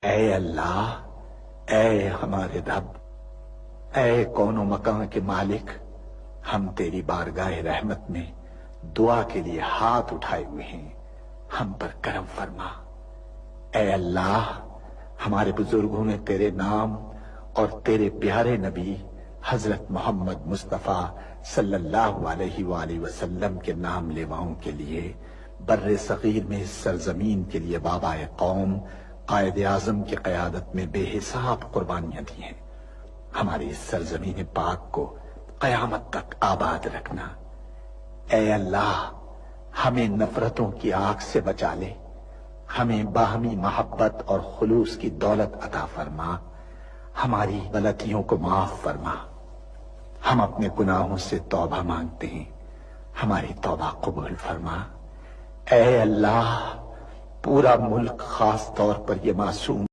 اے اللہ، اے ہمارے رب، اے کون و مکان کے مالک، ہم تیری بارگاہ رحمت میں دعا کے لیے ہاتھ اٹھائے ہوئے ہیں، ہم پر کرم فرما۔ اے اللہ، ہمارے بزرگوں نے تیرے نام اور تیرے پیارے نبی حضرت محمد مصطفیٰ صلی اللہ علیہ وآلہ وسلم کے نام لیواؤں کے لیے بر صغیر میں اس سرزمین کے لیے بابا قوم قائد اعظم کی قیادت میں بے حساب قربانیاں دی ہیں۔ ہماری اس سرزمین پاک کو قیامت تک آباد رکھنا۔ اے اللہ، ہمیں نفرتوں کی آگ سے بچا لے، ہمیں باہمی محبت اور خلوص کی دولت عطا فرما، ہماری غلطیوں کو معاف فرما۔ ہم اپنے گناہوں سے توبہ مانگتے ہیں، ہماری توبہ قبول فرما۔ اے اللہ، پورا ملک خاص طور پر یہ معصوم